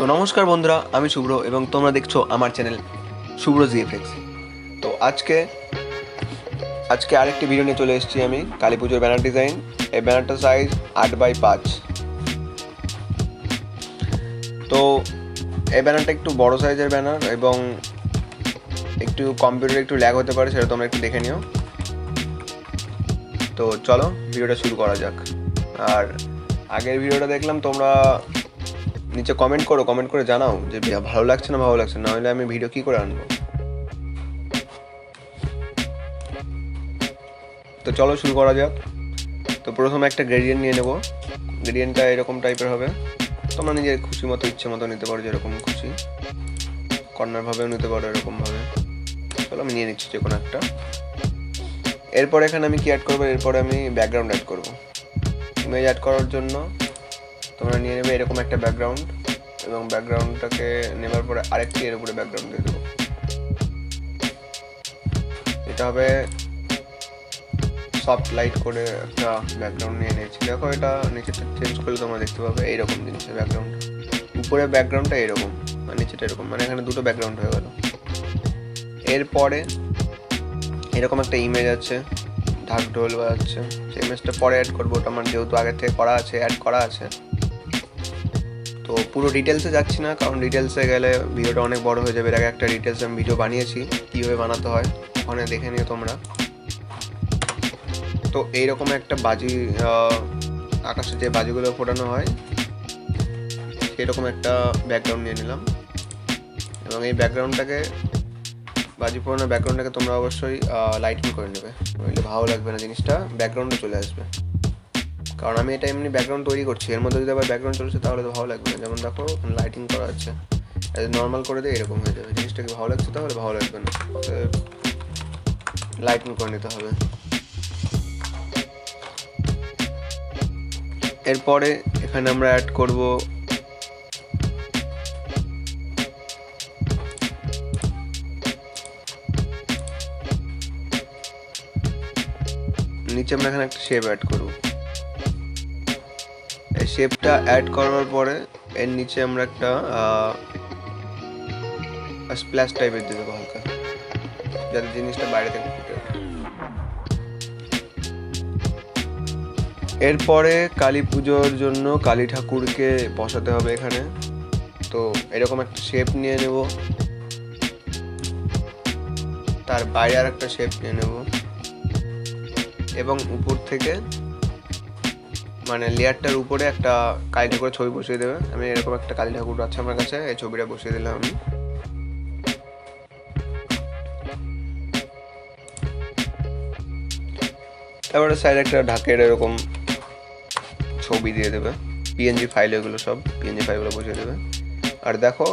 তো নমস্কার বন্ধুরা, আমি শুভ্র এবং তোমরা দেখছো আমার চ্যানেল শুভ্র জিএফএক্স। তো আজকে আরেকটি ভিডিও নিয়ে চলে এসেছি আমি কালী পুজোর ব্যানার ডিজাইন। এই ব্যানারটার সাইজ 8x5। তো এই ব্যানারটা একটু বড় সাইজের ব্যানার এবং একটু কম্পিউটারে একটু ল্যাগ হতে পারে, সেটা তোমরা একটু দেখে নিও। তো চলো ভিডিওটা শুরু করা যাক। আর আগের ভিডিওটা দেখলাম, তোমরা নিচে কমেন্ট করে জানাও যে ভালো লাগছে না হলে আমি ভিডিও কি করে আনবো। তো চলো শুরু করা যাক। তো প্রথমে একটা গ্রেডিয়েন্ট নিয়ে নেবো। গ্রেডিয়েন্টটা এরকম টাইপের হবে, তোমরা নিজের খুশি মতো ইচ্ছে মতো নিতে পারো, যেরকম খুশি। কর্নারভাবেও নিতে পারো এরকমভাবে। চলো আমি নিয়ে নিচ্ছি যে কোনো একটা। এরপর এখানে আমি কি অ্যাড করবো, এরপরে আমি ব্যাকগ্রাউন্ড অ্যাড করবো। ইমেজ অ্যাড করার জন্য তোমরা নিয়ে নেবে এরকম একটা ব্যাকগ্রাউন্ড, এবং ব্যাকগ্রাউন্ডটাকে নেবার পরে আরেকটি এর উপরে ব্যাকগ্রাউন্ড দিয়ে দেবো। এটা হবে সফট লাইট করে একটা ব্যাকগ্রাউন্ড নিয়ে নিয়েছি। দেখো এটা নিচেটা চেঞ্জ করলে তোমরা দেখতে পাবে এইরকম জিনিসের ব্যাকগ্রাউন্ড। উপরে ব্যাকগ্রাউন্ডটা এরকম আর নিচেটা এরকম, মানে এখানে দুটো ব্যাকগ্রাউন্ড হয়ে গেল। এরপরে এরকম একটা ইমেজ আছে, ঢাক ঢোল বাজাচ্ছে। সেই ইমেজটা পরে অ্যাড করবো, ওটা আমার যেহেতু আগে থেকে অ্যাড করা আছে। তো পুরো ডিটেলসে যাচ্ছি না, কারণ ডিটেলসে গেলে ভিডিওটা অনেক বড় হয়ে যাবে। এর আগে একটা ডিটেলসে আমি ভিডিও বানিয়েছি কীভাবে বানাতে হয়, ওখানে দেখে নিও তোমরা। তো এইরকম একটা বাজি, আকাশে যে বাজিগুলো ফোটানো হয় সেরকম একটা ব্যাকগ্রাউন্ড নিয়ে নিলাম। এবং এই বাজি ফোটানোর ব্যাকগ্রাউন্ডটাকে তোমরা অবশ্যই লাইটিং করে নেবে, নইলে ভালো লাগবে না, জিনিসটা ব্যাকগ্রাউন্ডে চলে আসবে। কারণ আমি এটা এমনি ব্যাকগ্রাউন্ড তৈরি করছি, এর মধ্যে যদি আবার ব্যাকগ্রাউন্ড চলছে তাহলে তো ভালো লাগবে না। যেমন দেখো লাইটিং করা আছে, নর্মাল করে দিয়ে এরকম হয়ে যাবে। জিনিসটা কি ভালো লাগছে তাহলে ভালো লাগবে না, লাইটিং করে নিতে হবে। এরপরে এখানে আমরা অ্যাড করব নিচে আমরা এখানে একটা শেপ অ্যাড করব। এই শেপটা অ্যাড করার পরে এর নিচে আমরা একটা স্প্ল্যাশ টাইপের দিয়ে দেবো হালকা, যাতে জিনিসটা বাইরে থেকে ফুটে। এরপরে কালী পুজোর জন্য কালী ঠাকুরকে বসাতে হবে এখানে। তো এরকম একটা শেপ নিয়ে নেব, তার বাইরে আর একটা শেপ নিয়ে নেব, এবং উপর থেকে মানে লেয়ারটার উপরে একটা কালী ঠাকুরের ছবি বসিয়ে দেবে। আমি এরকম একটা কালী ঠাকুর আছে আমার কাছে, এই ছবিটা বসিয়ে দিলাম আমি। তারপরে সাইডে একটা ঢাকের এরকম ছবি দিয়ে দেবে, পিএনজি ফাইল, এগুলো সব পিএনজি ফাইলগুলো বসিয়ে দেবে। আর দেখো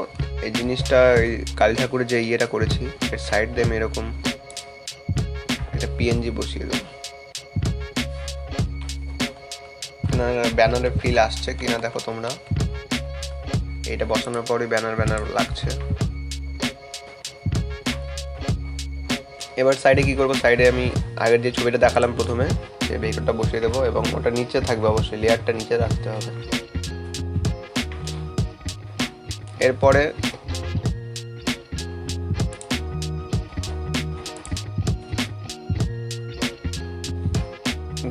এই জিনিসটা, এই কালী ঠাকুরের যে ইয়েটা করেছি এর সাইড দিয়ে আমি এরকম একটা পিএনজি বসিয়ে দেবো। ব্যানারের ফিল আসছে কিনা দেখো তোমরা, এটা বসানোর পরে ব্যানার লাগছে। এবার সাইডে কি করবো, সাইডে আমি আগের যে ছবিটা দেখালাম প্রথমে, সেই ভেহিকলটা বসিয়ে দেবো, এবং ওটা নিচে থাকবে, অবশ্যই লেয়ারটা নিচে রাখতে হবে। এরপরে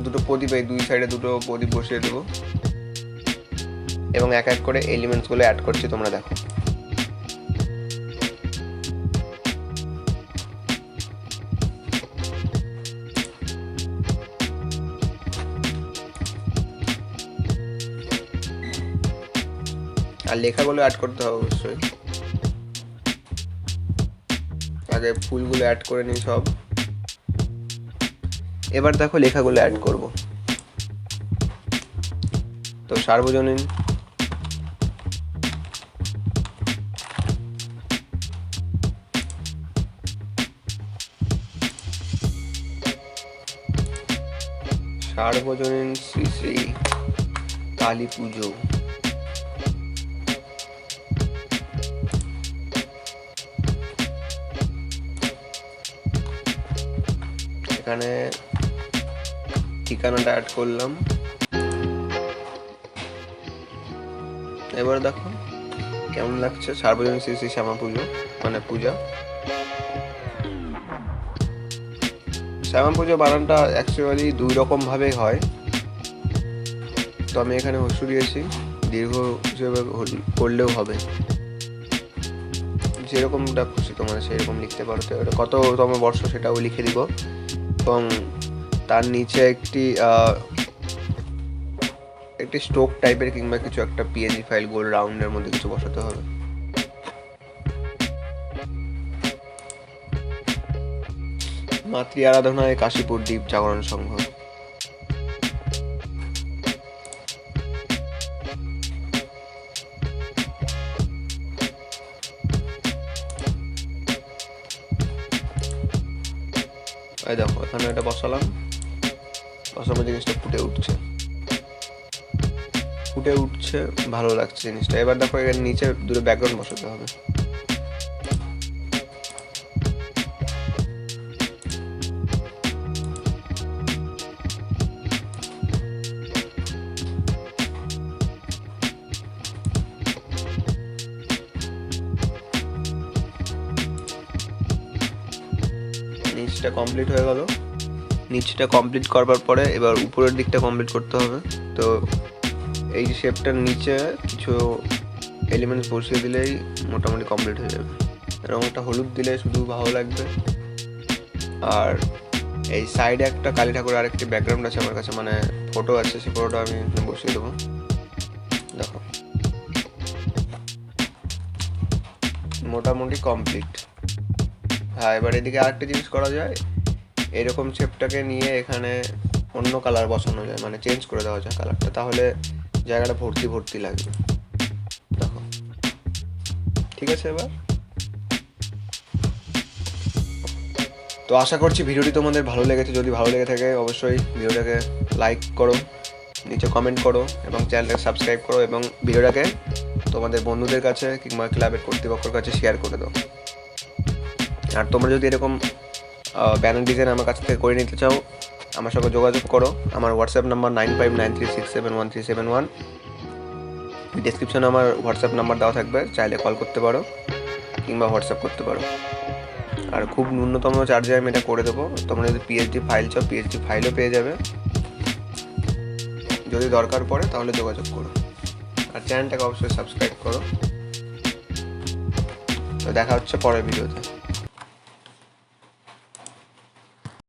দুটো প্রদীপ, এই দুই সাইডে দুটো প্রদীপ বসিয়ে দেবো, এবং এক এক করে এলিমেন্টসগুলো অ্যাড করছি, তোমরা দেখো। আর লেখাগুলো অ্যাড করতে হবে অবশ্যই। আগে ফুলগুলো অ্যাড করে নিই সব। এবার দেখো লেখাগুলো অ্যাড করব। তো সার্বজনীন, শ্রী শ্রী কালী পুজো। এখানে ঠিকানাটা অ্যাড করলাম। এবার দেখো কেমন লাগছে সার্বজনীন শ্রী শ্রী শ্যামা পুজো মানে পূজা। শ্যামা পুজো বানানটা অ্যাকচুয়ালি 2 রকম ভাবে হয়, তো আমি এখানে হস্যু দিয়েছি, দীর্ঘ হিসেবে করলেও হবে, যেরকমটা খুশি তোমার সেরকম লিখতে পারো। তো এটা কততম বর্ষ সেটাও লিখে দিব, এবং তার নিচে একটি স্টোক টাইপের কিংবা কিছু একটা পিএনজি ফাইল গোল রাউন্ডের মধ্যে কিছু বসাতে হবে। মাতৃ আরাধনায় কাশীপুর দ্বীপ জাগরণ সংঘ। এই দেখো এখানে এটা বসালাম, বসানো জিনিসটা ফুটে উঠছে, ভালো লাগছে জিনিসটা। এবার দেখো এর নিচে দুটো ব্যাকগ্রাউন্ড বসাতে হবে। নিচটা কমপ্লিট হয়ে গেল। নিচটা কমপ্লিট করবার পরে এবার উপরের দিকটা কমপ্লিট করতে হবে। তো এই শেপটার নিচে কিছু এলিমেন্টস বসিয়ে দিলেই মোটামুটি কমপ্লিট হয়ে যাবে। রঙটা হলুদ দিলে শুধু ভালো লাগবে। আর এই সাইডে একটা কালী ঠাকুর আর একটি ব্যাকগ্রাউন্ড আছে আমার কাছে, মানে ফটো আছে, সেই ফটোটা আমি বসিয়ে দেবো। দেখো মোটামুটি কমপ্লিট। হ্যাঁ, এবার এদিকে আরেকটা জিনিস করা যায়, এরকম শেপটাকে নিয়ে এখানে অন্য কালার বসানো যায়, মানে চেঞ্জ করে দেওয়া যায় কালারটা, তাহলে জায়গাটা ভর্তি লাগবে। দেখো ঠিক আছে। এবার তো আশা করছি ভিডিওটি তোমাদের ভালো লেগেছে। যদি ভালো লেগে থাকে অবশ্যই ভিডিওটাকে লাইক করো, নিচে কমেন্ট করো এবং চ্যানেলটাকে সাবস্ক্রাইব করো, এবং ভিডিওটাকে তোমাদের বন্ধুদের কাছে কিংবা ক্লাবের কর্তৃপক্ষের কাছে শেয়ার করে দাও। আর তোমরা যদি এরকম ব্যানার ডিজাইন আমার কাছ থেকে করে নিতে চাও, আমার সঙ্গে যোগাযোগ করো। আমার হোয়াটসঅ্যাপ নাম্বার 9593671371। ডেসক্রিপশনে আমার হোয়াটসঅ্যাপ নাম্বার দেওয়া থাকবে, চাইলে কল করতে পারো কিংবা হোয়াটসঅ্যাপ করতে পারো। আর খুব ন্যূনতম চার্জে আমি এটা করে দেবো। তোমরা যদি পিএইচডি ফাইল চাও পিএইচডি ফাইলও পেয়ে যাবে, যদি দরকার পড়ে তাহলে যোগাযোগ করো। আর চ্যানেলটাকে অবশ্যই সাবস্ক্রাইব করো। তো দেখা হচ্ছে পরের ভিডিওতে।